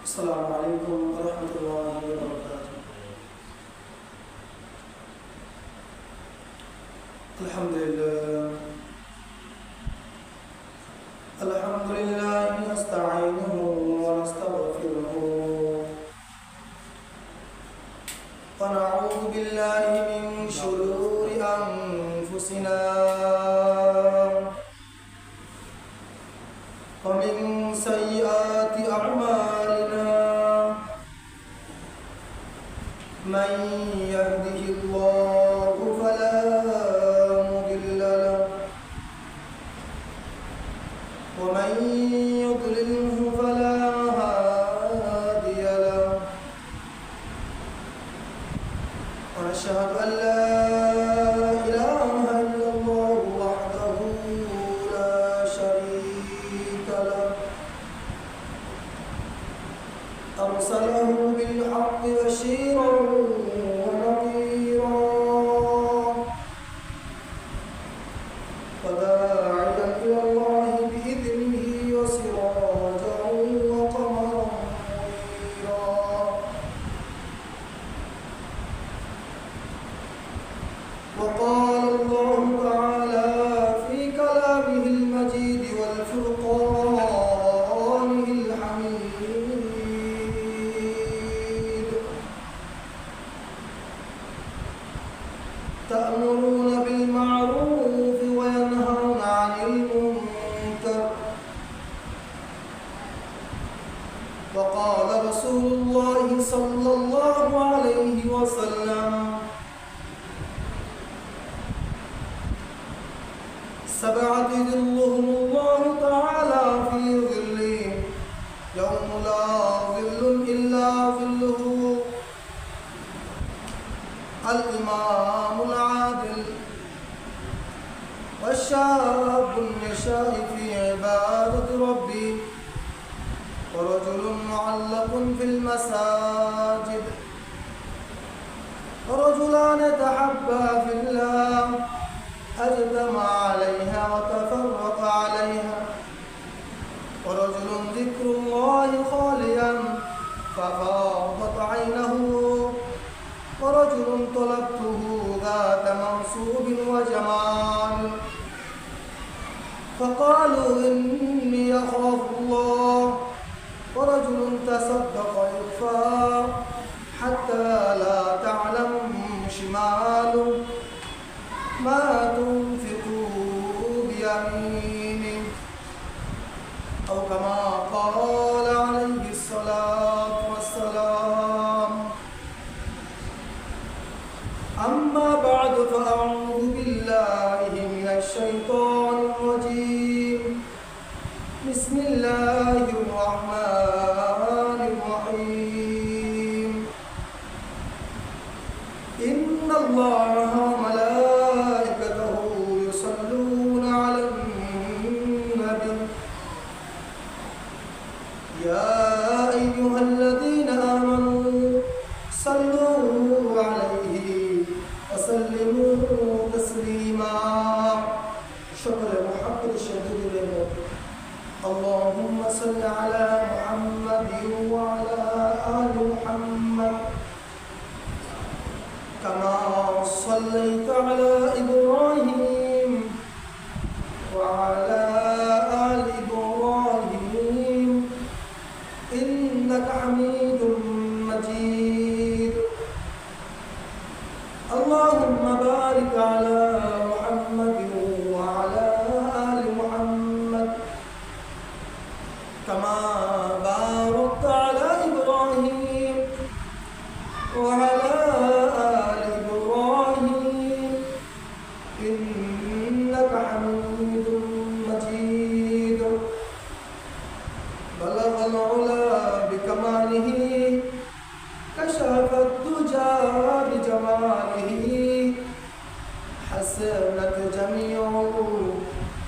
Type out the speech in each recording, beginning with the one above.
السلام عليكم ورحمة الله وبركاته. الحمد لله نستعينه ونستغفره ونعوذ بالله من شرور أنفسنا ومن سيئات أعمالنا من يهده الله فلا مضل له ومن يضلله فلا هادي له ونشهد أن لا إله إلا الله وحده لا شريك له أرسله بالحق بشيرا ونذيرا وداعيا إلى الله بإذنه وسراجا وقمرا منيرا وقال الله تعالى في كلامه المجيد والفرقانه الحميد تأمرون بالمعروف وينهون عن المنكر وقال رسول الله صلى الله عليه وسلم سبعة يظلهم الله تعالى في ظله يوم لا ظل إلا ظله الإمام العادل والشاب يشاء في عبادة ربه ورجل معلق في المساجد ورجلان تحبا في الله أجتمع عليها وتفرق عليها ورجل ذكر الله خاليا ففاضت عينه ورجل طلبته ذات منصوب وجمال فقالوا إني أخاف الله ورجل تصدق يخفى حتى لا تعلم شماله ما تنفقوا بيمينه أو كما قال عليه الصلاة والسلام أما بعد فأعوذ بالله من الشيطان الرجيم بسم الله الرحمن الرحيم إن الله وملائكته يصلون على النبي يا أيها الذين آمنوا صلوا عليه وسلموا تسليما شكر محمد الشديد للموت اللهم صل على محمد وعلى آل محمد كما صليت على إبراهيم وعلى آل إبراهيم إنك حميد مجيد اللهم بارك على محمد وعلى آل محمد كما باركت على إبراهيم وعلى آل إبراهيم إنك حميد مجيد بلغ العلا بكماله كشف الدجى بجماله حسنت جميع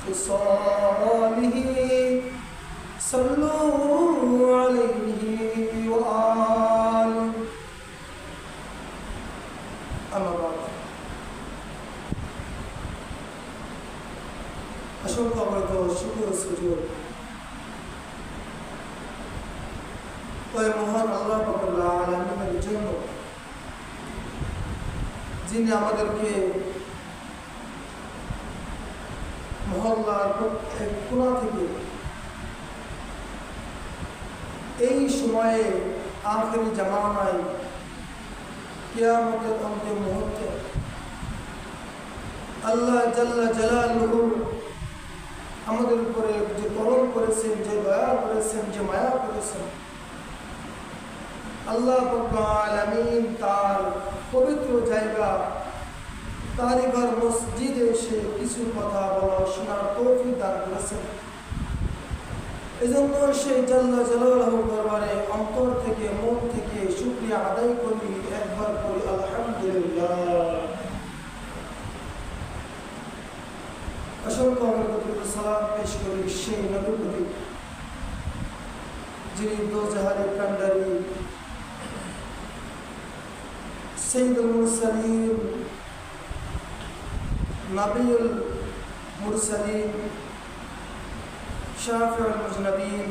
خصاله صلوا عليه وآله أما بعد أشكر الله شكر السجود ওই মহান আল্লাহ রাব্বুল আলামিনের জন্য যিনি আমাদেরকে মহল্লার এক কোণা থেকে এই সময়ে আখেরি জামানায় কিয়ামতের অন্তিম মুহূর্তে আল্লাহ জাল্লা জালালুহু আমাদের উপরে যে করম করেছেন, যে দয়া করেছেন, যে মায়া করেছেন, আল্লাহ রাব্বুল আলামিন তার পবিত্র জায়গা তারই ঘর মসজিদে এসে কিছু কথা বলা শোনার তৌফিক দান করেছেন। এজন্য সেই জাল্লা জালালুহু দরবারে অন্তর থেকে মন থেকে শুকরিয়া আদায় করি, একবার করি আলহামদুলিল্লাহ। অসংখ্য সালাম পেশ করি সেই নবীর প্রতি যিনি দোজাহারের কান্ডারি, সাইয়্যিদুল মুরসালিন, নবিয়ুল মুরসালিন, শাফিউল মুজনবিন,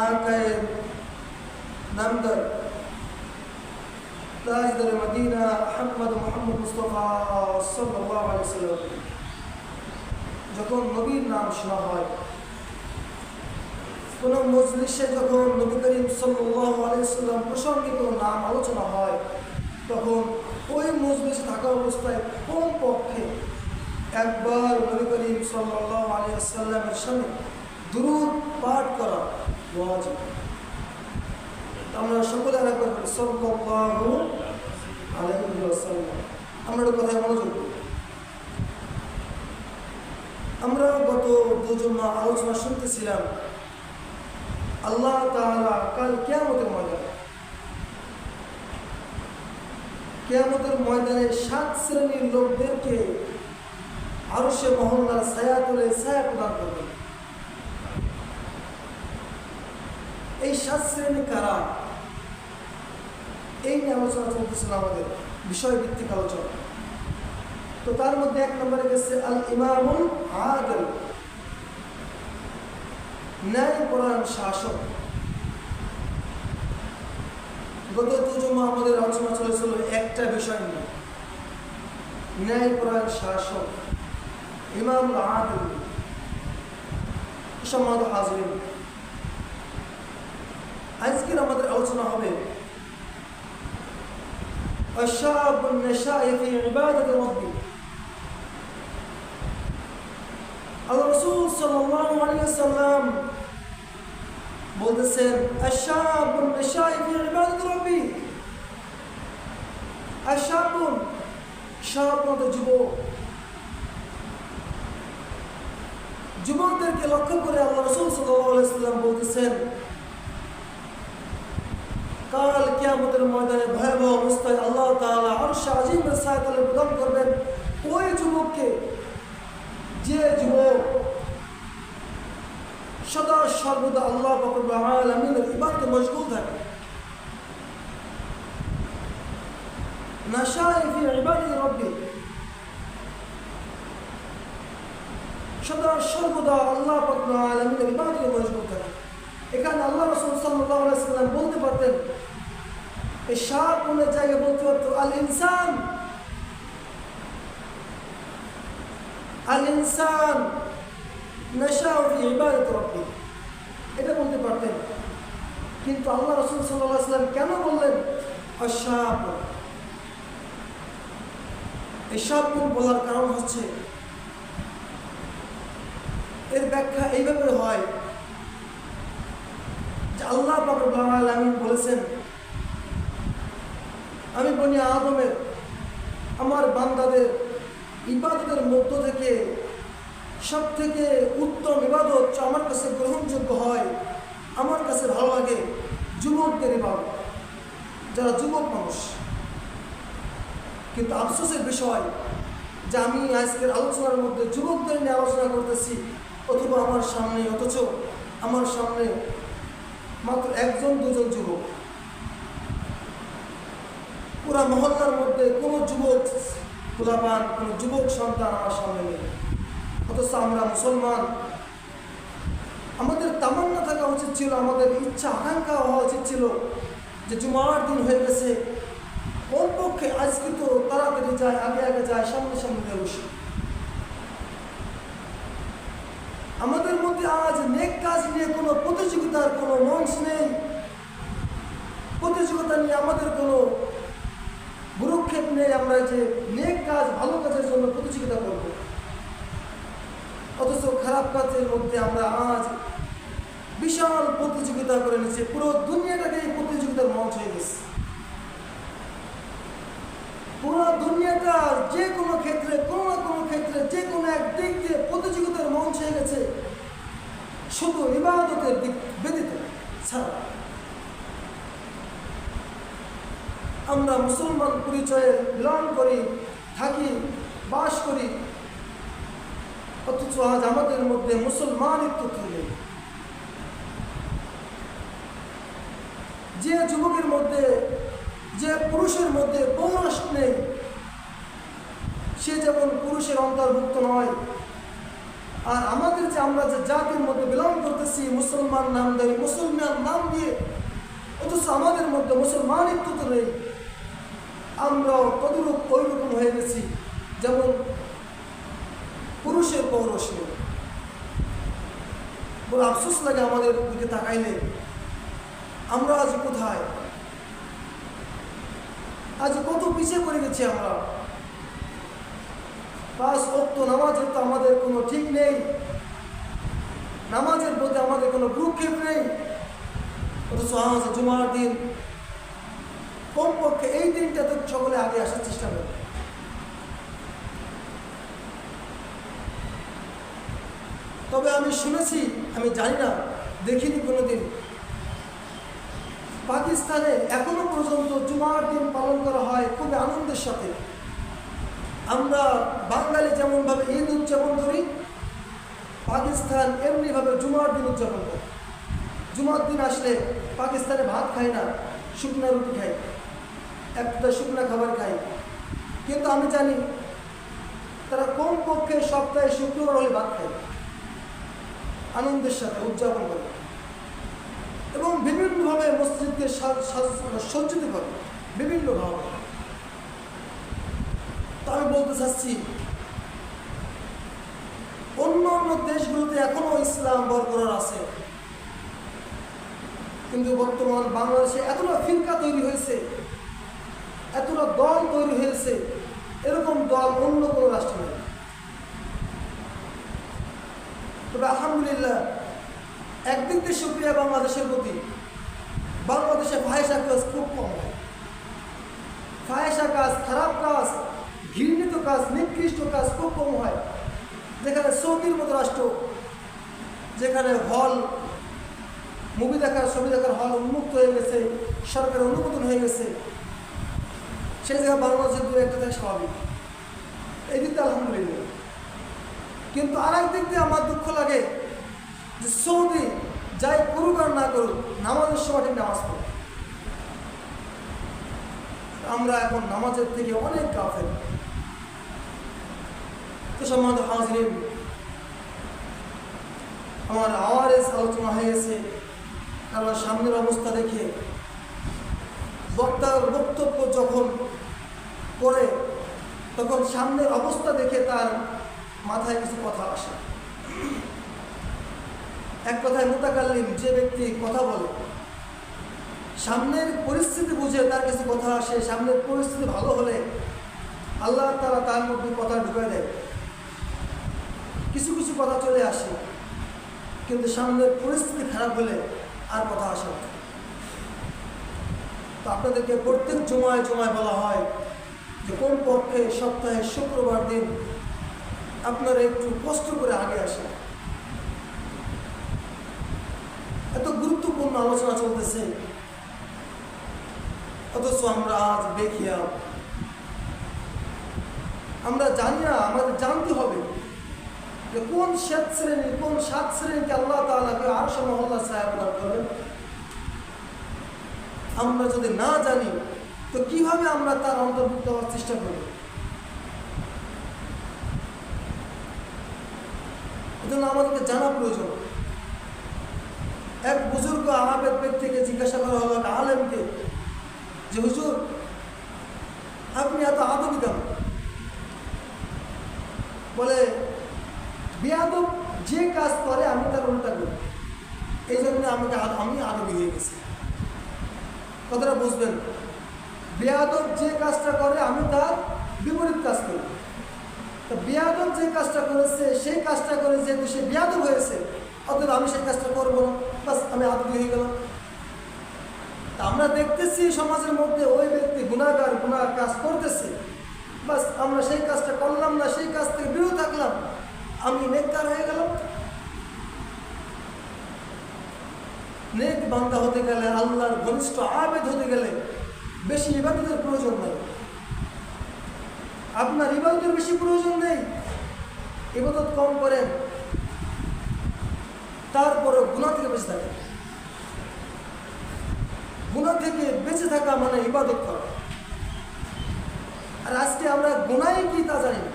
আকায়ে নামদার তাজদার মদিনা আহমদ মুহাম্মদ মুস্তাফা সাল্লাল্লাহু আলাইহি ওয়াসাল্লাম যখন নবীর নাম শোনা হয়, কোন মজলিসে যখন নবী করিম সাল্লাল্লাহু আলাইহি ওয়াসাল্লাম প্রসঙ্গিত নাম আলোচনা হয়, তখন ওই মজলিসে থাকা অবস্থায় কমপক্ষে একবার নবী করিম সাল্লাল্লাহু আলাইহি ওয়াসাল্লামের সামনে দুরূদ পাঠ করা ওয়াজিব। আমরা সকলে একবার সাল্লাল্লাহু আলাইহি ওয়াসাল্লাম আমরা কথায় মনোযোগ দিই। আমরা গত দুজুম্মা আলোচনা শুনতেছিলাম আল্লাহ তাআলা কাল কিয়ামতের ময়দানে 7 শ্রেণীর লোকদেরকে আরশে মহল্লার ছায়া তুলে ছায়া প্রদান করবেন। এই 7 শ্রেণী কারা, এই নিয়ে আলোচনা চলতেছিল আমাদের বিষয়ভিত্তিক আলোচনা। তো তার মধ্যে 1 নম্বরে গেছে আল ইমামুল আদিল, ন্যায়পরায়ণ শাসক। গত দুজুম্মা আমাদের আলোচনা চলেছিল একটা বিষয় নিয়ে, ন্যায়পরায়ণ শাসক, ইমামুল আদিল। সম্মানিত হাজিরিন, আজকের আমাদের আলোচনা হবে আশ-শাবুন নাশা'a ফি ইবাদাতি রাব্বি। আল্লাহ রাসূল সাল্লাল্লাহু আলাইহি ওয়াসাল্লাম বলতেছেন আশ-শাবুন নাশা'a ফি ইবাদাতি রাব্বি। আশ-শাবুন, শাব মানে যুবক, যুবকদেরকে লক্ষ্য করে আল্লাহ রাসূল সাল্লাল্লাহু আলাইহি ওয়াসাল্লাম বলতেছেন কাল কিয়ামতের ময়দানে ভয়াবহ অবস্থায় আল্লাহ তাআলা আরশে আজিমের ছায়াতলে প্রদান করবেন ওই যুবককে যে যুবক সদা সর্বদা আল্লাহ রাব্বুল আলামিনের ইবাদতে মশগুল থাকে। নাশা'a ফি ইবাদাতি রাব্বি, সদা সর্বদা আল্লাহ রাব্বুল আলামিনের ইবাদতে মশগুল থাকে। এখানে আল্লাহ রাসূল সাল্লাল্লাহু আলাইহি ওয়াসাল্লাম বলতে পারতেন, এই শাবুনের জায়গায় বলতে পারতো আল ইনসান, আল ইনসান নাশা'a ফি ইবাদাতি রাব্বি, এটা বলতে পারতেন। কিন্তু আল্লাহ রাসূল সাল্লাল্লাহু আলাইহি ওয়াসাল্লাম কেন বললেন আশ-শাব? এই শাবুন বলার কারণ হচ্ছে, এর ব্যাখ্যা এইভাবে হয় যে আল্লাহ রাব্বুল আলামিন বলেছেন আমি বনি আদমের আমার বান্দাদের ইবাদতের মধ্য থেকে সব থেকে উত্তম ইবাদত আমার কাছে গ্রহণযোগ্য হয়, আমার কাছে ভালো লাগে যুবকদের ইবাদত, যারা যুবক মানুষ। কিন্তু আফসোসের বিষয় যে আমি আজকের আলোচনার মধ্যে যুবকদের নিয়ে আলোচনা করতেছি, অথবা অথচ আমার সামনে মাত্র 1-2 যুবক। পুরা মহল্লার মধ্যে কোনো যুবক পোলাপান, কোনো যুবক সন্তান আমার সামনে নেই। অথচ আমরা মুসলমান, আমাদের তামান্না থাকা থাকা উচিত ছিল, আমাদের ইচ্ছা আকাঙ্ক্ষা হওয়া উচিত ছিল যে জুমার দিন হয়ে গেছে, কমপক্ষে আজকে তো তাড়াতাড়ি যায়, আগে আগে যায়, সামনে সামনে বসে। আমাদের মধ্যে আজ নেক কাজ নিয়ে কোনো প্রতিযোগিতার কোনো মঞ্চ নেই, প্রতিযোগিতা নিয়ে আমাদের কোনো ভ্রুক্ষেপ নেই। আমরা যে নেক কাজ, ভালো কাজের জন্য প্রতিযোগিতা করব, অথচ খারাপ কাজের মধ্যে আমরা আজ বিশাল প্রতিযোগিতা করে নিচ্ছি। পুরো দুনিয়াটাকে এই প্রতিযোগিতার মঞ্চ হয়ে গেছে। পুরো দুনিয়াটা যে কোনো ক্ষেত্রে, কোনো না কোনো ক্ষেত্রে, যে কোনো এক দিক দিয়ে প্রতিযোগিতার মঞ্চ হয়ে গেছে, শুধু ইবাদতের দিক ব্যতীত ছাড়া। আমরা মুসলমান পরিচয়ে বিলং করি, থাকি, বাস করি, অথচ আজ আমাদের মধ্যে মুসলমানিত্ব নেই। যে যুবকের মধ্যে, যে পুরুষের মধ্যে পৌরুষ নেই, সে যেমন পুরুষের অন্তর্ভুক্ত নয়। আর আমাদের যে আমরা যে জাতির মধ্যে বিলং করতেছি, মুসলমান নামদারি, মুসলমান নাম দিয়ে, অথচ আমাদের মধ্যে মুসলমানিত্ব তো নেই। আমরাও তদরূপ ওইরকম হয়ে গেছি, যেমন পুরুষের পৌরুষ নেই। বড় আফসোস লাগে আমাদের দিকে তাকাইলে। আমরা আজ কোথায়? আজ কত পিছিয়ে পড়ে গেছি আমরা। 5 ওয়াক্ত নামাজের তো আমাদের কোনো ঠিক নেই, নামাজের প্রতি আমাদের কোনো ভ্রুক্ষেপ নেই, অথচ আজ জুমার দিন কমপক্ষে এই দিনটাতে সকলে আগে আসার চেষ্টা করে। তবে আমি শুনেছি, আমি জানি না, দেখিনি কোনোদিন, পাকিস্তানে এখনো পর্যন্ত জুমার দিন পালন করা হয় খুবই আনন্দের সাথে। আমরা বাঙালি যেমনভাবে ঈদ উদযাপন করি, পাকিস্তান এমনিভাবে জুমার দিন উদযাপন করে। জুমার দিন আসলে পাকিস্তানে ভাত খায় না, শুকনা রুটি খায়, একটা শুকনা খাবার খায়। কিন্তু আমি জানি তারা কমপক্ষে সপ্তাহে শুক্রবার হলে ভাত খায়, আনন্দের সাথে উদযাপন করে এবং বিভিন্নভাবে মসজিদকে সজ্জিত করে, বিভিন্নভাবে। তো আমি বলতে চাচ্ছি, অন্য অন্য দেশগুলোতে এখনো ইসলাম বরকরার আছে, কিন্তু বর্তমান বাংলাদেশে এতটা ফিরকা তৈরি হয়েছে, এতটা দল তৈরি হয়েছে, এরকম দল অন্য কোনো রাষ্ট্রে নেই। তবে আলহামদুলিল্লাহ, একদিক দিয়ে শুকরিয়া বাংলাদেশের প্রতি, বাংলাদেশে ফাহেসা কাজ খুব কম হয়। ফাহেসা কাজ, খারাপ কাজ, ঘৃণিত কাজ, নিকৃষ্ট কাজ খুব কম হয়। যেখানে সৌদির মতো রাষ্ট্র, যেখানে হল, মুভি দেখার, ছবি দেখার হল উন্মুক্ত হয়ে গেছে, সরকারের অনুমোদন হয়ে গেছে, সেই জায়গায় বাংলাদেশের দু একটা থেকে স্বাভাবিক, এই দিকটা আলহামদুলিল্লাহ। কিন্তু আর একদিক দিয়ে আমার দুঃখ লাগে যে সৌদি যাই করুক আর না করুক, নামাজের সময় ঠিক নামাজ পড়ে। আমরা এখন নামাজের থেকে অনেক গাফেল। তো সম্মানিত হাজিরিন, আমার আওয়ারেজ আলোচনা হয়ে গেছে, কারণ সামনের অবস্থা দেখে, বক্তার বক্তব্য যখন করে তখন সামনের অবস্থা দেখে তার মাথায় কিছু কথা আসে। এক কথায় মুতাকাল্লিম, যে ব্যক্তি কথা বলে, সামনের পরিস্থিতি বুঝে তার কিছু কথা আসে। সামনের পরিস্থিতি ভালো হলে আল্লাহ তাআলা তার মধ্যে কথা ঢুকে দেয়, কিছু কিছু কথা চলে আসে। কিন্তু সামনের পরিস্থিতি খারাপ হলে আর কথা আসে না। তো আপনাদেরকে প্রত্যেক জুমায় জুমায় বলা হয় যে কোন পক্ষে সপ্তাহে শুক্রবার দিন আপনারা একটু কষ্ট করে আগে আসেন। এত গুরুত্বপূর্ণ আলোচনা চলতেছে, অথচ আমরা আজ বেখিয়াল। আমরা জানি না, আমাদের জানতে হবে যে কোন 7 শ্রেণী, কোন 7 শ্রেণীকে আল্লাহ তাআলাকে আরশ মহল্লা ছায়া প্রদান করবেন। আমরা যদি না জানি তো কিভাবে আমরা তার অন্তর্ভুক্ত হওয়ার চেষ্টা করব? এজন্য আমাদেরকে জানা প্রয়োজন। এক বুজুর্গ আবেদ ব্যক্তিকে জিজ্ঞাসা করা হলো, আলেমকে, যে হুজুর আপনি এত আদবি কেন? বলে বেয়াদব যে কাজ করে আমি তার উল্টা করি, এই জন্য আমি আদবি হয়ে গেছি। কথাটা বুঝবেন, বেয়াদব যে কাজটা করে আমি তার বিপরীত কাজ করি। তো বেয়াদব যে কাজটা করেছে সেই কাজটা করে যেহেতু সে বেয়াদব হয়েছে, অতএব আমি সেই কাজটা করবো না, বাস আমি আদবি হয়ে গেলাম। তা আমরা দেখতেছি সমাজের মধ্যে ওই ব্যক্তি গুনার কাজ করতেছে, বাস আমরা সেই কাজটা করলাম না, সেই কাজ থেকে বিরত থাকলাম, আমি নেককার হয়ে গেলাম। নেক বান্দা হতে গেলে, আল্লাহর ঘনিষ্ঠ আবেদ হতে গেলে বেশি ইবাদতের প্রয়োজন নেই। আপনার ইবাদতের বেশি প্রয়োজন নেই, ইবাদত কম করেন, তারপরে গুনাহ থেকে বেঁচে থাকেন। গুনাহ থেকে বেঁচে থাকা মানে ইবাদত করা। আর আজকে আমরা গুনাহ কি তা জানি না।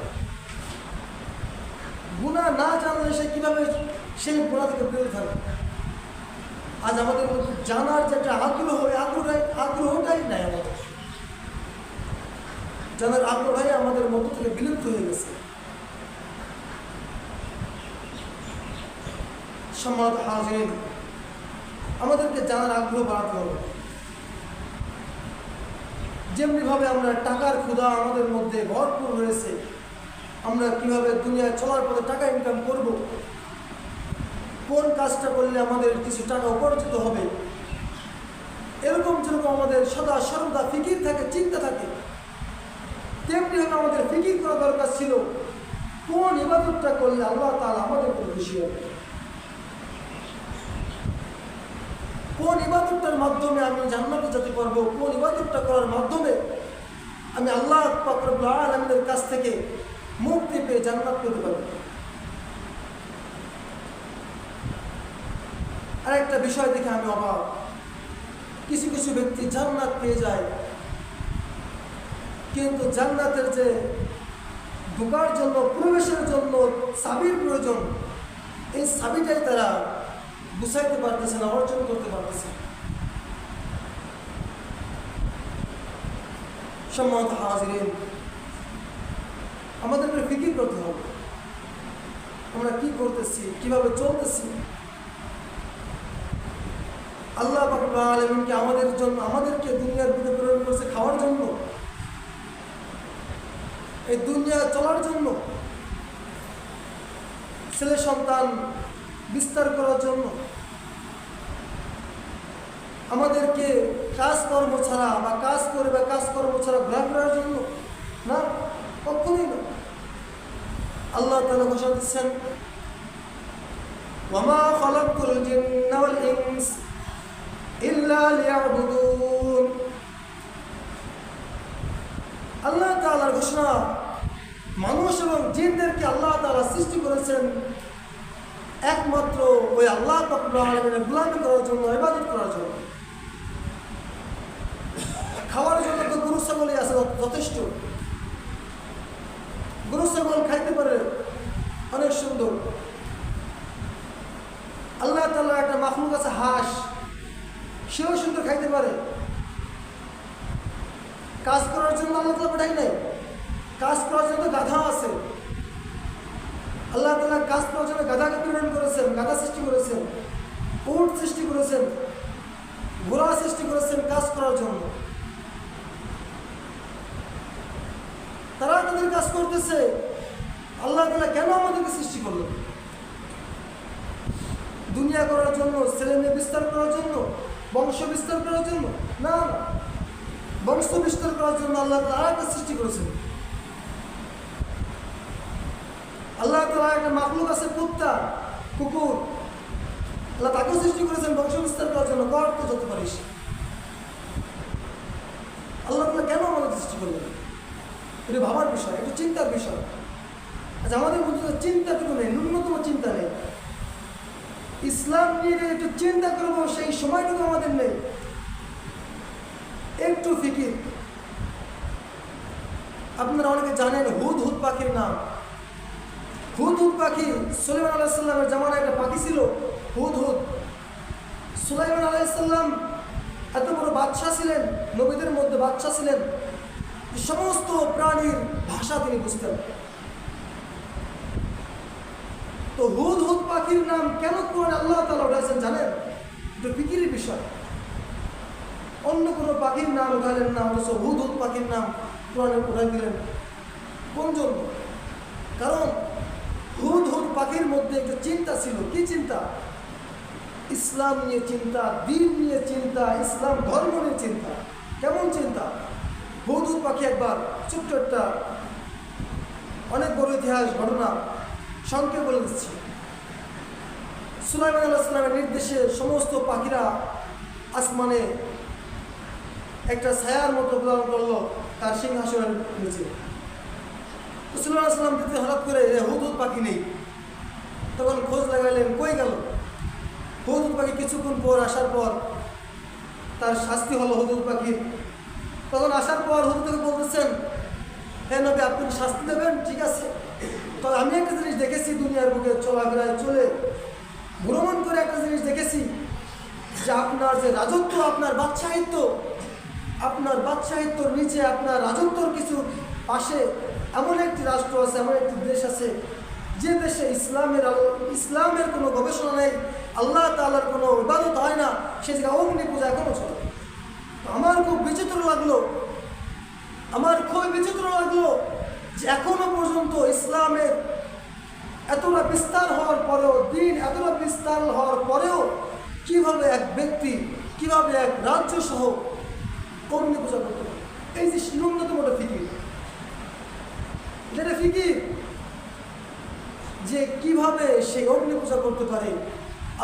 গুনাহ না জানলে সে কিভাবে সেই গুনাহ থেকে বেঁচে থাকবে? আজ আমাদের মধ্যে জানার যেটা আগ্রহটাই নাই, আমাদের জানার আগ্রহটাই আমাদের মধ্য থেকে বিলুপ্ত হয়ে গেছে। সম্মানিত হাজিরিন, আমাদেরকে জানার আগ্রহ বাড়াতে হবে। যেমনিভাবে আমরা টাকার ক্ষুধা আমাদের মধ্যে ভরপুর রয়েছে, আমরা কিভাবে দুনিয়ায় চলার পথে টাকা ইনকাম করব, কোন কাজটা করলে আমাদের কিছু টাকা উপার্জিত হবে, এরকম যেরকম আমাদের সদা সর্বদা ফিকির থাকে, চিন্তা থাকে, তেমনিভাবে আমাদের ফিকির করা দরকার ছিল কোন ইবাদতটা করলে আল্লাহ তাআলা আমাদের উপর খুশি হবে, কোন ইবাদতটার মাধ্যমে আমি জান্নাতে যেতে পারবো, কোন ইবাদতটা করার মাধ্যমে আমি আল্লাহ পাক রব্বুল আলামিনের কাছ থেকে মুক্তি পেয়ে জান্নাত পেতে পারবো। আর একটা বিষয় দেখে আমি অবাক, কিছু কিছু ব্যক্তি জান্নাত পেয়ে যায়, কিন্তু জান্নাতের যে ঢোকার জন্য, প্রবেশের জন্য চাবির প্রয়োজন, এই চাবিটাই তারা গুছাইতে পারতেছে না, অর্জন করতে পারতেছে। সম্মানিত হাজিরিন, আমাদেরকে ফিকির করতে হবে আমরা কি করতেছি, কিভাবে চলতেছি। আল্লাহ পাক রব্বুল আলামিনকে আমাদেরকে দুনিয়ার বুকে প্রেরণ করেছে খাওয়ার জন্য, এই দুনিয়া চলার জন্য, ছেলে সন্তান বিস্তার করার জন্য। আমাদেরকে কাজকর্ম ছাড়া বা কাজকর্ম ছাড়া ঘোরাফেরার জন্য না, কখনোই না। আল্লাহ তাআলা ঘোষণা দিচ্ছেন, ওয়ামা খালাকতুল জিন্না ওয়াল ইনস ইল্লা লিয়াবুদুন। আল্লাহ তাআলার ঘোষণা, মানুষ এবং জিনদেরকে আল্লাহ তাআলা সৃষ্টি করেছেন একমাত্র ওই আল্লাহ পাক রব্বুল আলামিনের গোলামি করার জন্য, ইবাদত করার জন্য। খাওয়ার জন্য তো গরু ছাগলই আছে যথেষ্ট, গরু ছাগল খাইতে পারে, অনেক সুন্দর। আল্লাহ তাআলা একটা মাখলুক আছে হাঁস, সেও সুন্দর খাইতে পারে। কাজ করার জন্য আল্লাহ তাআলা পাঠাই নাই, কাজ করার জন্য গাধা আছে। আল্লাহ তাআলা কাজ করার জন্য গাধাকে প্রেরণ করেছেন, গাধা সৃষ্টি করেছেন, উট সৃষ্টি করেছেন, ঘোড়া সৃষ্টি করেছেন কাজ করার জন্য। তারা তাদের কাজ করতেছে, আল্লাহ তাআলা কেন আমাদেরকে সৃষ্টি করলেন? দুনিয়া করার জন্য, ছেলে মেয়ে বিস্তার করার জন্য, বংশ বিস্তার করার জন্য না, বংশ বিস্তার করার জন্য আল্লাহ তাআলা আরেকটা সৃষ্টি করেছেন। আল্লাহ তাআলা একটা মাখলুক আছে কুত্তা, কুকুর, আল্লাহ তাকেও সৃষ্টি করেছেন বংশ বিস্তার করার জন্য। কর তো যত পারিস, আল্লাহ তাআলা কেন আমাদের সৃষ্টি করলেন? এটা ভাবার বিষয়, একটু চিন্তার বিষয়। আচ্ছা, আমাদের মধ্যে চিন্তাটুকু নেই, ন্যূনতম চিন্তা নেই। ইসলাম নিয়ে একটু চিন্তা করবো সেই সময়টুকু আমাদের নেই, একটু ফিকির। আপনারা অনেকে জানেন হুদহুদ পাখির নাম। হুদহুদ পাখি সুলাইমান আলাইহিস সালামের জামানায় একটা পাখি ছিল হুদহুদ। সুলাইমান আলাইহিস সালাম এত বড় বাদশাহ ছিলেন, নবীদের মধ্যে বাদশাহ ছিলেন, সমস্ত প্রাণীর ভাষা তিনি বুঝতেন। তো হুদ হুদ পাখির নাম কেন কোরআনে আল্লাহ তাআলা উঠাইছেন জানেন? এটা ফিকিরের বিষয়। অন্য কোনো পাখির নাম উঠালেন না, অথচ হুদ হুদ পাখির নাম কোরআনে উঠাই দিলেন। কোন জন্য? কারণ হুদ হুদ পাখির মধ্যে একটা চিন্তা ছিল। কি চিন্তা? ইসলাম নিয়ে চিন্তা, দ্বীন নিয়ে চিন্তা, ইসলাম ধর্ম নিয়ে চিন্তা। কেমন চিন্তা? হুদ হুদ পাখি একবার ছোট্ট একটা অনেক বড় ইতিহাস ঘটনা সংক্ষেপে বলে দিচ্ছি। সুলাইমান আলাইহিস সালামের নির্দেশে সমস্ত পাখিরা আসমানে একটা ছায়ার মতো প্রদান করলো তার সিংহাসনের নিচে। সুলাইমান আলাইহিস সালাম দেখতে হঠাৎ করে হুদ হুদ পাখি নেই। তখন খোঁজ লাগাইলেন, কই গেল হুদ হুদ পাখি? কিছুক্ষণ পর আসার পর তার শাস্তি হলো হুদ হুদ পাখির। তখন আসার পর হুদ থেকে বলতেছেন, হ্যাঁ নবী, আপনি শাস্তি দেবেন, ঠিক আছে। তবে আমি একটা জিনিস দেখেছি, দুনিয়ার বুকে চলাফেরায় চলে ভ্রমণ করে একটা জিনিস দেখেছি, যে আপনার যে রাজত্ব, আপনার বাদশাহিত্যর নিচে আপনার রাজত্বর কিছু পাশে এমন একটি রাষ্ট্র আছে, এমন একটি দেশ আছে, যে দেশে ইসলামের কোনো গবেষণা নেই, আল্লাহ তাআলার কোনো ইবাদত হয় না, সে জায়গায় অগ্নি পূজা এখনো চলে। আমার খুব বিচিত্র লাগলো যে এখনো পর্যন্ত ইসলামের এতটা বিস্তার হওয়ার পরেও, দিন এতটা বিস্তার হওয়ার পরেও কিভাবে এক ব্যক্তি, কিভাবে এক রাজ্য সহ অগ্নি পূজা করতে পারে। এই যে ন্যূনতম একটা ফিকির, যেটা ফিকির যে কিভাবে সে অগ্নি পূজা করতে পারে,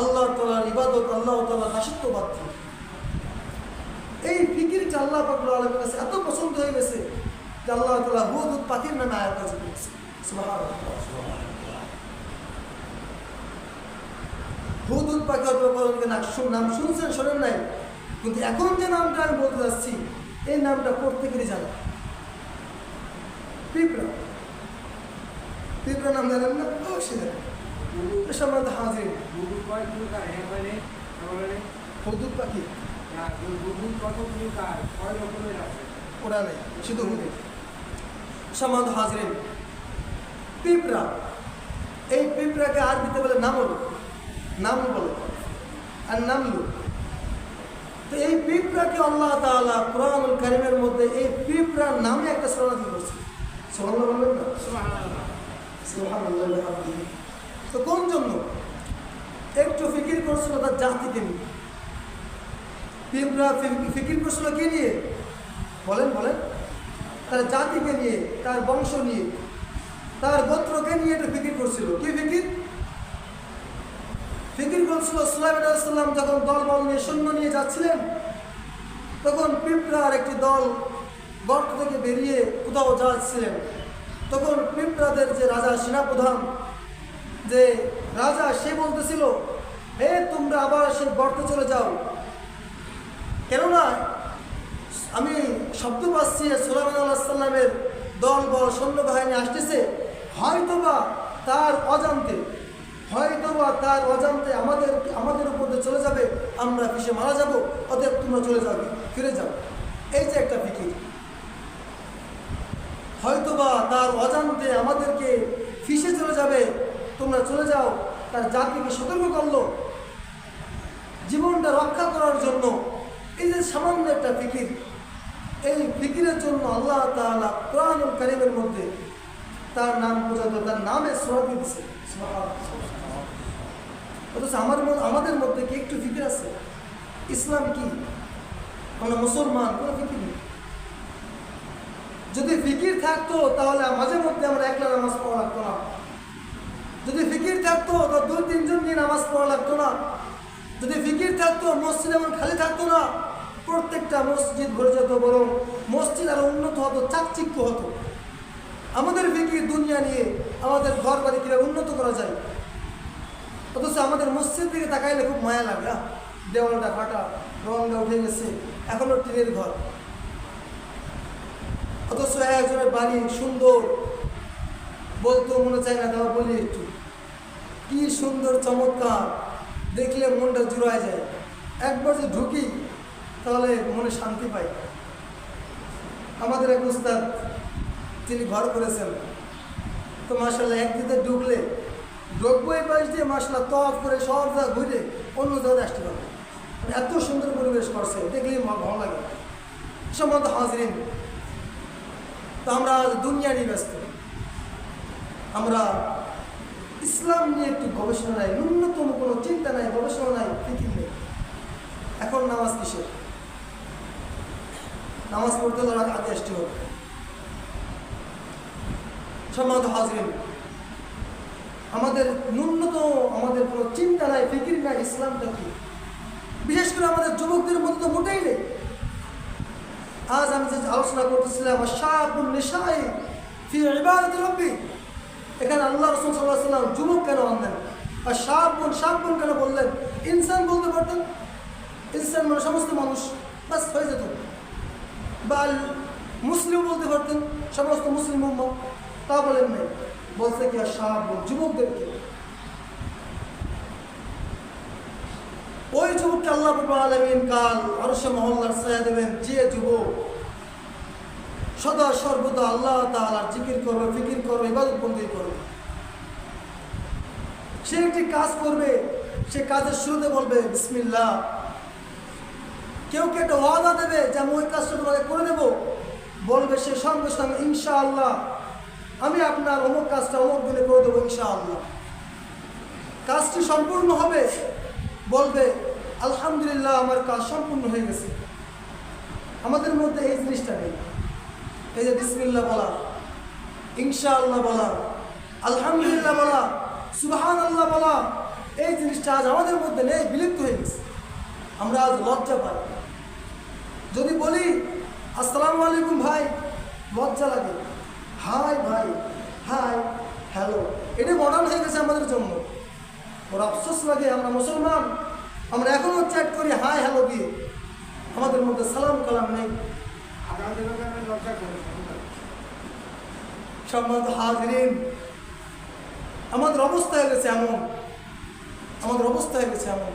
আল্লাহ তাআলার ইবাদত, আল্লাহ তাআলার দাসত্ব বাদ দিয়ে। এই ফিকিরটা আল্লাহ পাক রব্বুল আলামিনের কাছে এত পছন্দ হয়ে গেছে যে আল্লাহ তাআলা হুদ হুদ পাখির নামে আয়াত নাযিল করেছে। সুবহানাল্লাহ। হুদ হুদ পাখি নাম শুনছেন, শোনেন নাই, কিন্তু এখন যে নামটা আমি বলতে যাচ্ছি, এই নামটা প্রত্যেকেরই জানে। পিঁপড়া নাম জানেন না? অবশ্যই জানেন। সম্মানিত হাজির, হুদ হুদ পাখি ওরা নেই, শুধু হুদে। সম্মানিত হাজির, পিঁপড়া, এই পিঁপড়াকে আরবিতে বলে নাম বলে আর নামলু। তো এই পিঁপড়াকে আল্লাহ তাআলা কুরআনুল কারীমের মধ্যে এই পিঁপড়ার নামে একটা সূরা নাযিল করেছে। সুবহানাল্লাহ বলবেন না? সুবহানাল্লাহ। তো কোন জন্য? একটু ফিকির করছিল তার জাতিকে নিয়ে। পিঁপড়া ফিকির করছিল কি নিয়ে? বলেন তার জাতিকে নিয়ে, তার বংশ নিয়ে, তার গোত্রকে নিয়ে একটু ফিকির করছিল। কি ফিকির করছিল? সুলাইমান আলাইহিস সালাম যখন দলবল নিয়ে সৈন্য নিয়ে যাচ্ছিলেন, তখন পিঁপড়ার একটি দল গর্ত থেকে বেরিয়ে কোথাও যাচ্ছিলেন। তখন পিঁপড়াদের যে রাজা, সেনাপ্রধান যে রাজা, সে বলতেছিল, হে তোমরা আবার সেই গর্তে চলে যাও, কেননা আমি শব্দ পাচ্ছি সুলাইমান আলাইহিস সালামের দলবল সৈন্যবাহিনী আসতেছে, হয়তোবা তার অজান্তে আমাদের উপর দিয়ে চলে যাবে, আমরা পিছে মারা যাব, অতএব তোমরা ফিরে যাও। এই যে একটা ফিকির, হয়তোবা তার অজান্তে আমাদেরকে ফিসে চলে যাবে, তোমরা চলে যাও। তার জাতিকে সতর্ক করলো জীবনটা রক্ষা করার জন্য। এই যে সামান্য একটা ফিকির, এই ফিকিরের জন্য আল্লাহ তাআলা কুরআনুল কারীমের মধ্যে তার নাম পর্যন্ত, তার নামে সূরা দিয়েছে। অথচ আমাদের মধ্যে কি একটু ফিকির আছে? ইসলাম কি? আমরা মুসলমান, কোনো ফিকির নেই। যদি ফিকির থাকতো তাহলে মাঝে মধ্যে আমরা একলা নামাজ পড়া লাগতো না। যদি ফিকির থাকতো তো 2-3 জন নিয়ে নামাজ পড়া লাগতো না। যদি ফিকির থাকতো মসজিদ এমন খালি থাকতো না, প্রত্যেকটা মসজিদ ভরে যেত, বরং মসজিদ আরো উন্নত হতো, চাকচিক্য হতো। আমাদের ফিকির দুনিয়া নিয়ে, আমাদের ঘর বাড়ি কিভাবে উন্নত করা যায়। অথচ আমাদের মসজিদ দিকে তাকাইলে খুব মায়া লাগে। দেওয়ালটা ফাটা, রংটা উঠে গেছে, এখনো টিনের ঘর। অথচ একজনের বাড়ি সুন্দর, বলতেও মনে চায় না, তাও বলি একটু কি সুন্দর, চমৎকার, দেখলে মনটা জুড়ায় যায়। একবার যে ঢুকি তাহলে মনে শান্তি পাই। আমাদের এক উস্তাদ তিনি ঘর করেছেন, তো মাশাআল্লাহ একদিকে ঢুকবো এই পাশ দিয়ে মাশাআল্লাহ তফ করে সব জায়গা ঘুরে অন্য জায়গায় আসতে পারবে। এত সুন্দর পরিবেশ করছে, দেখলেই ভালো লাগে। সম্মানিত হাজিরিন, তো আমরা দুনিয়া নিয়ে ব্যস্ত, আমরা ইসলাম নিয়ে একটু গবেষণা নাই, ন্যূনতম কোনো চিন্তা নাই, গবেষণা নাই, ফিকির নেই। এখন নামাজ কিসের? নামাজ পড়তে হলে আগে আসতে হবে। সম্মানিত হাজিরিন, আমাদের ন্যূনতম আমাদের কোনো চিন্তা নাই, ফিকির নাই, ইসলামটা কি। বিশেষ করে আমাদের যুবকদের মধ্যে তো মোটেই নেই। আজ আমি যে আলোচনা করতেছিলাম শাবুন নিশাই ফি ইবাদাতি রাব্বি, এখানে আল্লাহ রাসূল সাল্লাল্লাহু আলাইহি ওয়াসাল্লাম যুবক কেন আনলেন আর শাবুন কেন বললেন? ইনসান বলতে পারতেন, ইনসান মানে সমস্ত মানুষ, বাস হয়ে যেত। বা মুসলিম বলতে পারতেন, সমস্ত মুসলিম উম্মাহ, তা বলেন নাই, বলছে কি শাবুন, যুবকদেরকে। ওই যুবককে আল্লাহ রাব্বুল আলামিন কাল আরশে মহল্লার ছায়া দেবেন, যে যুবক সদা সর্বদা আল্লাহ তাআলার জিকির করবে, ফিকির করবে, ইবাদত বন্দেগী করবে। সে একটি কাজ করবে, সে কাজের শুরুতে বলবে বিসমিল্লাহ। কেউ কে একটা ওয়াদা দেবে যে আমি ওই কাজটা তোমাকে করে দেবো, বলবে সে সঙ্গে সঙ্গে ইনশাআল্লাহ আমি আপনার অমুক কাজটা অমুক দিনে করে দেবো ইনশাআল্লাহ। কাজটি সম্পূর্ণ হবে, বলবে আলহামদুলিল্লাহ আমার কাজ সম্পূর্ণ হয়ে গেছে। আমাদের মধ্যে এই জিনিসটা নেই। এই যে বিসমিল্লাহ বলা, ইনশাআল্লাহ বলা, আলহামদুলিল্লাহ বলা, সুবহানাল্লাহ বলা, এই জিনিসটা আজ আমাদের মধ্যে নেই, বিলুপ্ত হয়ে গেছে। আমরা আজ লজ্জা পাই। যদি বলি আসসালামু আলাইকুম ভাই, লজ্জা লাগে। হাই ভাই, হাই, হ্যালো, এটা মডার্ন হয়ে গেছে আমাদের জন্য। ওর আফসোস লাগে, আমরা মুসলমান, আমরা এখনও চ্যাট করি হাই হ্যালো দিয়ে, আমাদের মধ্যে সালাম কালাম নেই। সম্মানিত হাজিরিন, আমাদের অবস্থা হয়ে গেছে এমন, আমাদের অবস্থা হয়ে গেছে এমন,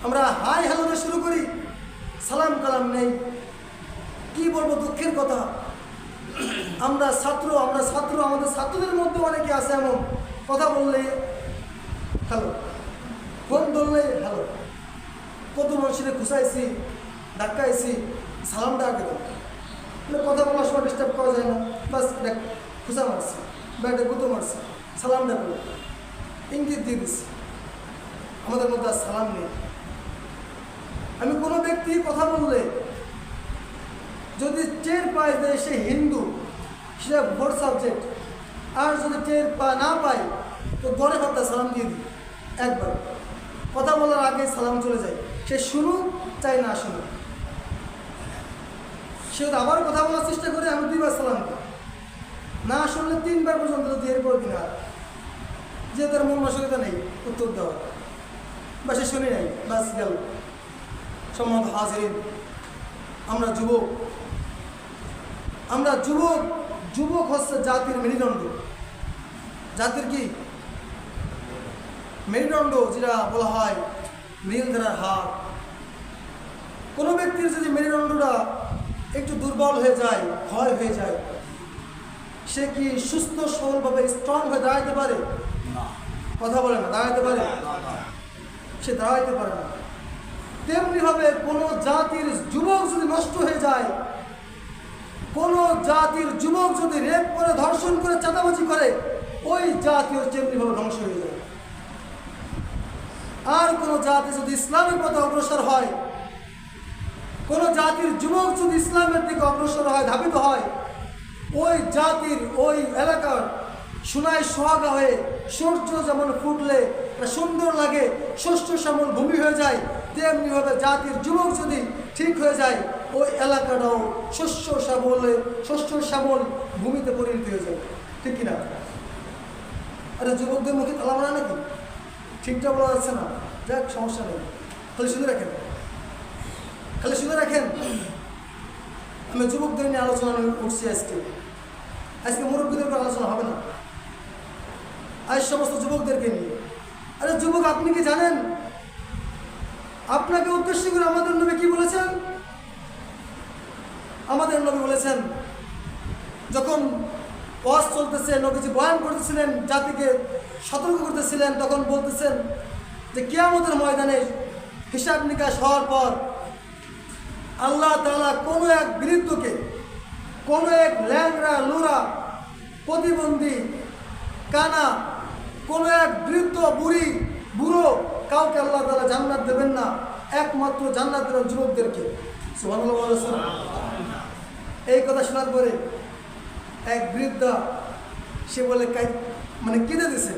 আমরা হাই হ্যালো দিয়ে শুরু করি, সালাম কালাম নেই। কি বলবো, দুঃখের কথা। আমরা ছাত্র, আমাদের ছাত্রদের মধ্যে অনেকে আছে এমন, কথা বললে হ্যালো, ফোন ধরলে হ্যালো। কত মানুষের ঘুষাইছি, ধাক্কাইছি, সালামটা আগে দেবো, কথা বলার সময় ডিস্টার্ব করা যায় না, বাস খুঁজা মারছি, ব্যাটে গুঁতো মারছি, সালামটা করো, ইঙ্গিত দিয়ে দিচ্ছি। আমাদের মধ্যে আর সালাম নেই। আমি কোনো ব্যক্তি কথা বললে যদি টের পায় যে সে হিন্দু, সেটা ভোট সাবজেক্ট, আর যদি টের না পায় তো গড়ে হত্যা সালাম দিয়ে দিই। একবার কথা বলার আগে সালাম চলে যায়, সে শুনুক চাই না শুনুক। সে আবার কথা বলার চেষ্টা করে, আমি 2 বার সালাম দিই, না শুনলে 3 বার পর্যন্ত যদি এরপর দিন আর যে তার মন মানসিকতা নেই উত্তর দেওয়া, বা সে শুনে নাই, বাস গেল। সম্মানিত হাজিরিন, আমরা যুবক হচ্ছে জাতির মেরুদণ্ড। জাতির কি মেরুদণ্ড, যেটা বলা হয় নীলধারার হাত। কোনো ব্যক্তির যদি মেরুদণ্ডটা একটু দুর্বল হয়ে যায়, ক্ষয় হয়ে যায়, সে কি সুস্থ সবলভাবে স্ট্রং হয়ে দাঁড়াতে পারে? কথা বলে না, দাঁড়াতে পারে? সে দাঁড়াইতে পারে না। তেমনিভাবে কোনো জাতির যুবক যদি নষ্ট হয়ে যায়, কোনো জাতির যুবক যদি রেপ করে, ধর্ষণ করে, চাঁদাবাজি করে, ওই জাতীয় তেমনিভাবে ধ্বংস হয়ে যায়। আর কোনো জাতি যদি ইসলামের পথে অগ্রসর হয়, কোনো জাতির যুবক যদি ইসলামের দিকে অগ্রসর হয়, ধাবিত হয়, ওই জাতির ওই এলাকার সোনায় সোহাগা হয়ে সূর্য যেমন ফুটলে সুন্দর লাগে, শস্য শ্যামল ভূমি হয়ে যায়, তেমনিভাবে জাতির যুবক যদি ঠিক হয়ে যায়, ওই এলাকাটাও শস্য শ্যামল ভূমিতে পরিণত হয়ে যায়। ঠিক কিনা? আরে যুবকদের মুখে তালা মারা নাকি? ঠিকঠাক বলা যাচ্ছে না, যাক সমস্যা নেই, খালি শুনে রাখেন। আমি যুবকদের নিয়ে আলোচনা করছি আজকে মুরব্বীদের উপর আলোচনা হবে না, আজ সমস্ত যুবকদেরকে নিয়ে। আরে যুবক, আপনি কি জানেন আপনাকে উদ্দেশ্য করে আমাদের নবী কি বলেছেন? আমাদের নবী বলেছেন, যখন ওয়াজ চলতেছে, নবীজি বয়ান করতেছিলেন, জাতিকে সতর্ক করতেছিলেন, তখন বলতেছেন যে কিয়ামতের ময়দানে হিসাব নিকাশ হওয়ার পর আল্লাহ তাআলা কোনো এক বৃদ্ধকে, কোনো এক ল্যাংড়া লুরা প্রতিবন্ধী কানা, কোনো এক বৃদ্ধ বুড়ো কাউকে আল্লাহ তাআলা জান্নাত দেবেন না, একমাত্র জান্নাত দেবেন যুবকদেরকে। সুবহানাল্লাহ। এই কথা শোনার পরে এক বৃদ্ধা, সে বলে মানে কেঁদে দিছে,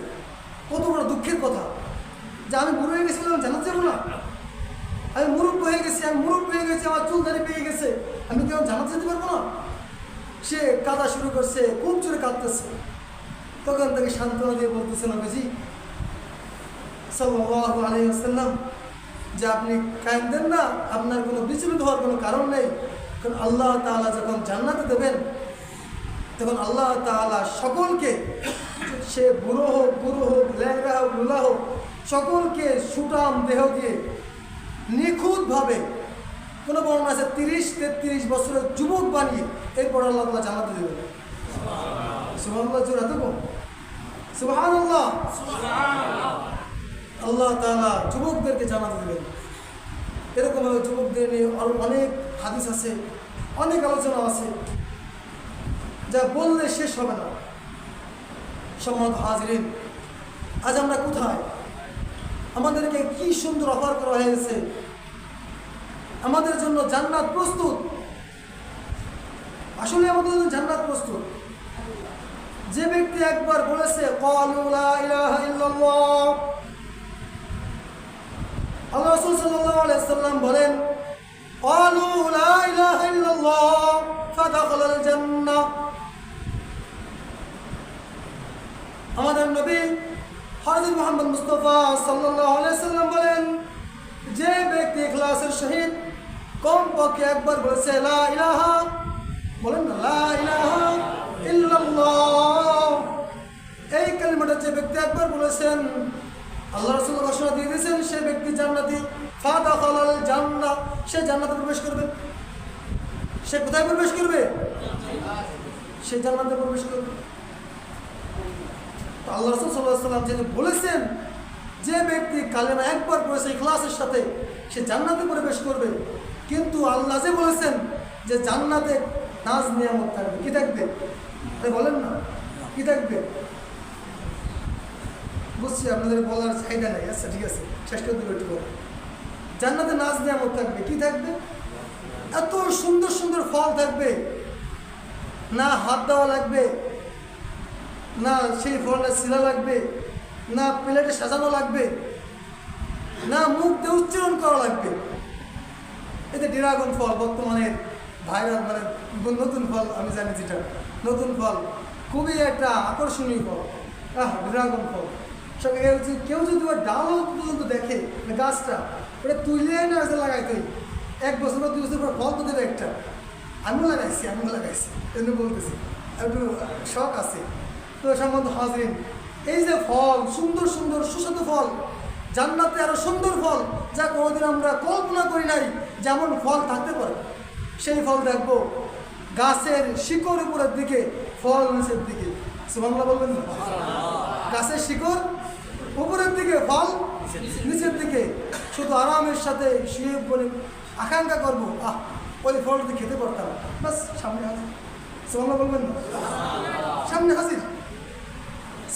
কত বড় দুঃখের কথা যে আমি বুড়ো হয়ে গেছিলাম, জান্নাত যাবো না, আমি মুরব্বী হয়ে গেছি, আমার চুল দাড়ি পেয়ে গেছে, আমি কেমন জান্নাত যেতে পারবো না? সে কাঁদা শুরু করছে, খুব জোরে কাঁদতেছে। তখন তাকে সান্ত্বনা দিয়ে বলতেছে নবীজি সাল্লাল্লাহু আলাইহি ওয়াসাল্লাম যে আপনি কাঁদেন না, আপনার কোনো বিচলিত হওয়ার কোনো কারণ নেই, কারণ আল্লাহ তাআলা যখন জান্নাতে দেবেন তখন আল্লাহ তাআলা সকলকে, সে বুড়ো হোক ল্যাংড়া হোক লুলা হোক, সকলকে সুঠাম দেহ দিয়ে নিখুঁতভাবে, কোনো বর্ণনা আছে 30-33 বছরের যুবক বানিয়ে এরপর আল্লাহ তাআলা জান্নাতে দেবেন। সুবহানাল্লাহ। জোরে এত কম? সুবহানাল্লাহ। আল্লাহ তাআলা যুবকদেরকে জান্নাতে দেবেন। এরকমভাবে যুবকদের নিয়ে আরও অনেক হাদিস আছে, অনেক আলোচনা আছে, যা বললে শেষ হবে না। সম্মানিত হাজিরিন, আজ আমরা কোথায়? আমাদেরকে কি সুন্দর অফার করা হয়েছে, আমাদের জন্য জান্নাত প্রস্তুত। আসলে আমাদের জন্য জান্নাত প্রস্তুত। যে ব্যক্তি একবার বলেছে ক্বালু লা ইলাহা ইল্লাল্লাহ, আল্লাহ রাসূল সাল্লাল্লাহু আলাইহি ওয়াসাল্লাম বলেন ক্বালু লা ইলাহা ইল্লাল্লাহ ফাদাখালাল জান্নাহ। আমাদের নবী হযরত মুহাম্মদ মুস্তাফা সাল্লাল্লাহু আলাইহি ওয়াসাল্লাম বলেন, যে ব্যক্তি ইখলাসের সহিত কমপক্ষে একবার বলেছে লা ইলাহা, বলেন না, লা ইলাহা ইল্লাল্লাহ, এই কালিমাটা যে ব্যক্তি একবার বলেছেন, আল্লাহ রাসূল ঘোষণা দিয়ে দিয়েছেন সে ব্যক্তি জান্নাতি। ফাদাখালাল জান্নাহ, সে জান্নাতে প্রবেশ করবে। সে কোথায় প্রবেশ করবে? সে জান্নাতে প্রবেশ করবে। আল্লাহ রাসূল সাল্লাল্লাহু আলাইহি ওয়াসাল্লাম যিনি বলেছেন যে ব্যক্তি কালেমা একবার পড়েছে ইখলাসের সাথে সে জান্নাতে প্রবেশ করবে, কিন্তু আল্লাহ যে বলেছেন যে জান্নাতে নাজ নিয়ামত থাকবে। কি থাকবে? বলেন না, কি থাকবে? বুঝছি আপনাদের বলার চাহিদা নাই। আচ্ছা ঠিক আছে, শেষ করে দেবো একটু। জান্নাতে নাজ নিয়ামত থাকবে। কি থাকবে? এত সুন্দর সুন্দর ফল থাকবে, না হাত দেওয়া লাগবে, না সেই ফলটা শিলা লাগবে, না প্লেটে সাজানো লাগবে, না মুখ দিয়ে উচ্চারণ করা লাগবে। এতে ড্রাগন ফল বর্তমানে ভাইরাল, মানে নতুন ফল, আমি জানি যেটা নতুন ফল, খুবই একটা আকর্ষণীয় ফল। ড্রাগন ফল কেউ যদি ওর ডাল পর্যন্ত দেখে গাছটা, ওটা তুলে না লাগাইতে 1 বছর বা 2 বছর পর ফল তো দেবে একটা। আমিও লাগাইছি এমনি বলতেছি, একটু শখ আছে। তো সম্বন্ধ হাজিরিন, এই যে ফল, সুন্দর সুন্দর সুস্বাদু ফল, জান্নাতে আরো সুন্দর ফল যা কোনোদিন আমরা কল্পনা করি নাই যেমন ফল থাকতে পারে, সেই ফল দেখবো গাছের শিকড় উপরের দিকে, ফল নিচের দিকে। সুবহানাল্লাহ বলবেন না? গাছের শিকড় উপরের দিকে, ফল নিচের দিকে। শুধু আরামের সাথে শুয়ে বলে আকাঙ্ক্ষা করবো, ওই ফলটি খেতে পারতাম, বাস সামনে হাজির। সুবহানাল্লাহ বলবেন না? সামনে হাজির।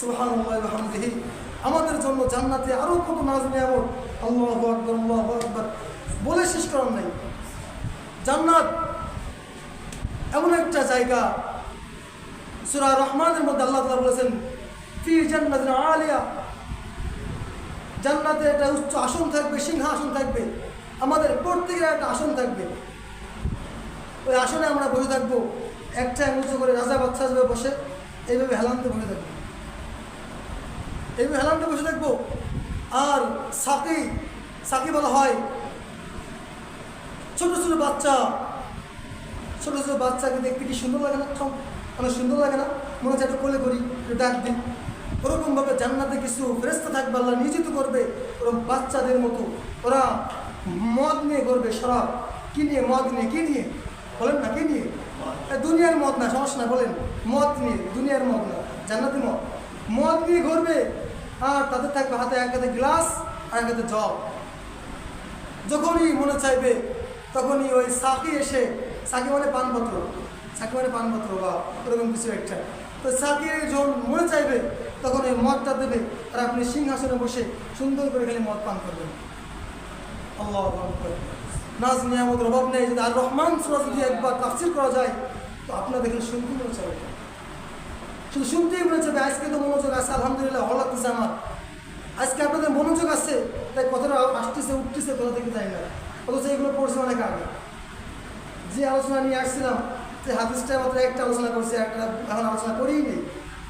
সুবহানাল্লাহ ওয়া বিহামদিহি। আমাদের জন্য জান্নাতে আরো কত নাজ নিয়ামত, আল্লাহু আকবার, আল্লাহু আকবার, বলে শেষ করার নাই। জান্নাত এমন একটা জায়গা, সূরা রহমানের মধ্যে আল্লাহ তাআলা বলেছেন ফি জান্নাতিন আলিয়া, জান্নাতে একটা উচ্চ আসন থাকবে, সিংহাসন থাকবে, আমাদের প্রত্যেকের একটা আসন থাকবে। ওই আসনে আমরা বসে থাকবো, একটা উঁচু করে রাজা বাদশা হিসেবে বসে এইভাবে হেলান্তে বসে থাকবো, এইভাবে হেলান্তে বসে থাকবো। আর সাকি বলা হয় ছোট ছোট বাচ্চাকে দেখতে কি সুন্দর লাগে না? অনেক সুন্দর লাগে না? মনে হচ্ছে একটা কোলে করি, একটু ডাক দিই। ওরকমভাবে জান্নাতে কিছু ফেরেশতা থাকবে, আল্লাহ নিয়োজিত করবে ওরকম বাচ্চাদের মতো। ওরা মদ নিয়ে করবে, শরাব কি নিয়ে, মদ নিয়ে, কি নিয়ে বলেন না, কি নিয়ে? দুনিয়ার মদ না, সমস্যা না, বলেন মদ নিয়ে, দুনিয়ার মদ না, জান্নাতি মদ। মদ নিয়ে ঘুরবে আর তাদের থাকবে হাতে এক হাতে গ্লাস আর এক হাতে জগ। যখনই মনে চাইবে তখনই ওই সাকি এসে, সাকি মানে পানপত্র, সাকি মানে পানপত্র বা এরকম কিছু একটা, তো সাকি যখন মনে চাইবে তখন ওই মদটা দেবে আর আপনি সিংহাসনে বসে সুন্দর করে খালি মদ পান করবেন। আল্লাহু আকবার। নাজ নিয়ামতের অভাব নেই। যদি আর রহমান সূরা যদি একবার তাফসীর করা যায় তো আপনার দেখলে শুনতে মনে চাইবে, শুধু শুনতেই মনে চাইবে। আজকে তো মনোযোগ আছে, আলহামদুলিল্লাহ, ভালো লাগতেছে আমার। আজকে আপনাদের মনোযোগ আছে, তাই কথাটা আসতেছে উঠতেছে কোথা থেকে যাই না, অথচ এগুলো পড়ছে অনেক আগে। যে আলোচনা নিয়ে আসছিলাম, যে হাদিসটা মাত্র একটা আলোচনা করছে, একটা এখন আলোচনা করেই নেই,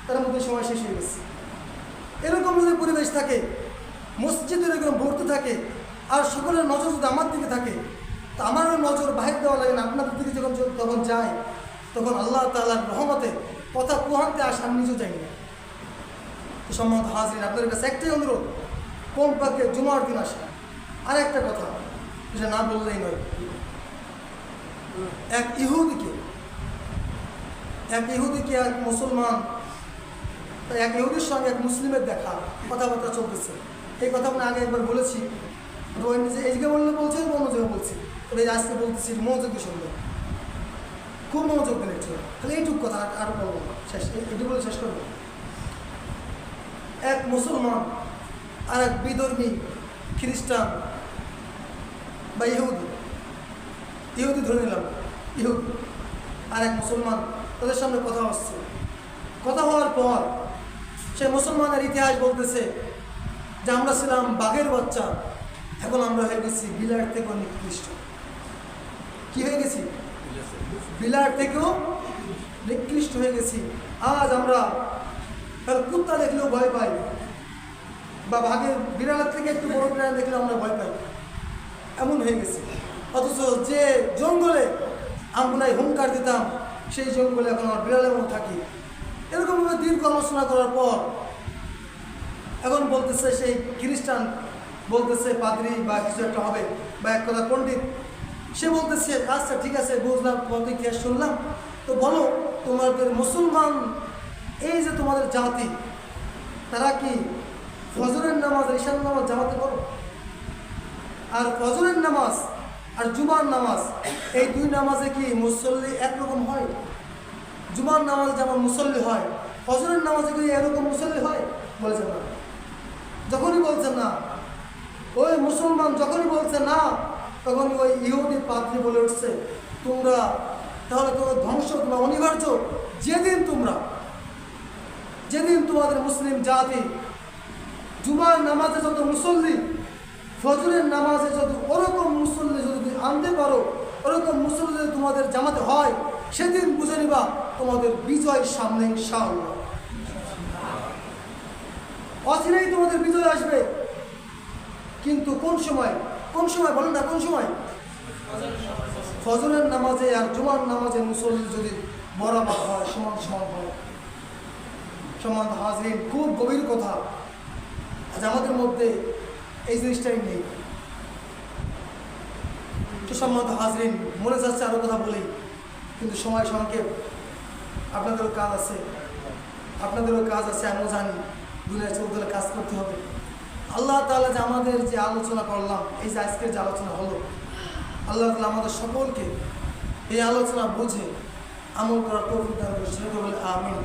তার মধ্যে সময় শেষ হয়ে গেছে। এরকম যদি পরিবেশ থাকে, মসজিদের এরকম ভর্তি থাকে, আর সকলের নজর যদি আমার দিকে থাকে, তো আমারও নজর বাহির দেওয়া লাগে না, আপনাদের দিকে তখন যায়, তখন আল্লাহ তাআলার রহমতে কথা কুহাতে আসে, আমি নিজেও যাই না। তো সম্মানিত হাজির, আপনাদের কাছে একটাই অনুরোধ, কমপক্ষে জুমার দিন আসে। আর একটা কথা যেটা না বললেই নয়, এক ইহুদিকে এক মুসলমান, এক ইহুদির সঙ্গে এক মুসলিমের দেখা, কথাবার্তা চলতেছে। এই কথা আমি আগে একবার বলেছি, নিজে এইদিকে বললে বলছি, অন্য জায়গায় বলছি, তবে আজকে বলতেছি, মনোযোগ দিয়ে শুনবেন, খুব মনোযোগ দিন একটু, তাহলে এইটুক কথা আর বলবো শেষ, এটুকু বলে শেষ করবো। এক মুসলমান আর এক বিধর্মী খ্রিস্টান বা ইহুদি ধরে নিলাম, ইহুদি আর এক মুসলমান, তাদের সামনে কথা হচ্ছে। কথা হওয়ার পর সেই মুসলমানের ইতিহাস বলতেছে যে আমরা ছিলাম বাঘের বাচ্চা, এখন আমরা হয়ে গেছি বিলার থেকেও নিকৃষ্ট। কি হয়ে গেছি? বিলার থেকেও নিকৃষ্ট হয়ে গেছি। আজ আমরা কুত্তা দেখলেও ভয় পাই, বা বিড়ালের থেকে একটু বড় বিড়াল দেখলেও আমরা ভয় পাই, এমন হয়ে গেছে। অথচ যে জঙ্গলে আমরা হুঙ্কার দিতাম, সেই জঙ্গলে এখন আমরা বিড়ালের মতো থাকি। এরকমভাবে দীর্ঘ আলোচনা করার পর এখন বলতেছে সেই খ্রিস্টান, বলতেছে পাদ্রী বা কিছু একটা হবে, বা এক কথা পণ্ডিত, সে বলতেছে আচ্ছা ঠিক আছে, বুঝলাম, তোমাদের ইতিহাস শুনলাম, তো বলো তোমাদের মুসলমান এই যে তোমাদের জাতি, তারা কি ফজরের নামাজ, ঈশার নামাজ জামাতে করো? আর ফজরের নামাজ আর জুমার নামাজ, এই দুই নামাজে কি মুসল্লি একরকম হয়? জুমার নামাজে যেমন মুসল্লি হয়, ফজরের নামাজে কি এরকম মুসল্লি হয়? বলছেন না। যখনই বলছেন না, ওই মুসলমান যখনই বলছে না, তখন ওই ইহুদি পাদ্রী বলে উঠছে, তোমরা তাহলে তোমার ধ্বংস, তোমরা অনিবার্য। যেদিন তোমাদের মুসলিম জাতি জুমার নামাজে যত মুসল্লি, ফজরের নামাজে যত ওরকম মুসল্লি যদি আনতে পারো, ওরকম মুসল্লি যদি তোমাদের জামাতে হয়, সেদিন বুঝে নিবা তোমাদের বিজয় সামনে ইনশাআল্লাহ। অচিরেই তোমাদের বিজয় আসবে। কিন্তু কোন সময় বলেন না, কোন সময়? ফজরের নামাজে আর জুমার নামাজে মুসল্লি যদি বরাবর হয়, সমান হয়। সম্মানিত হাজরিন, খুব গভীর কথা, আজ আমাদের মধ্যে এই জিনিসটাই নেই। তো সম্মানিত হাজরিন, মনে যাচ্ছে আরও কথা বলি, কিন্তু সময় সংক্ষেপ। আপনাদেরও কাজ আছে, আমিও জানি, দুনিয়া চলতে হলে কাজ করতে হবে। আল্লাহ তাআলা যে আমাদের যে আলোচনা করলাম, এই যে আজকের যে আলোচনা হলো, আল্লাহ তাআলা আমাদের সকলকে এই আলোচনা বুঝে আমল করার তৌফিক দান করুন। আমিন।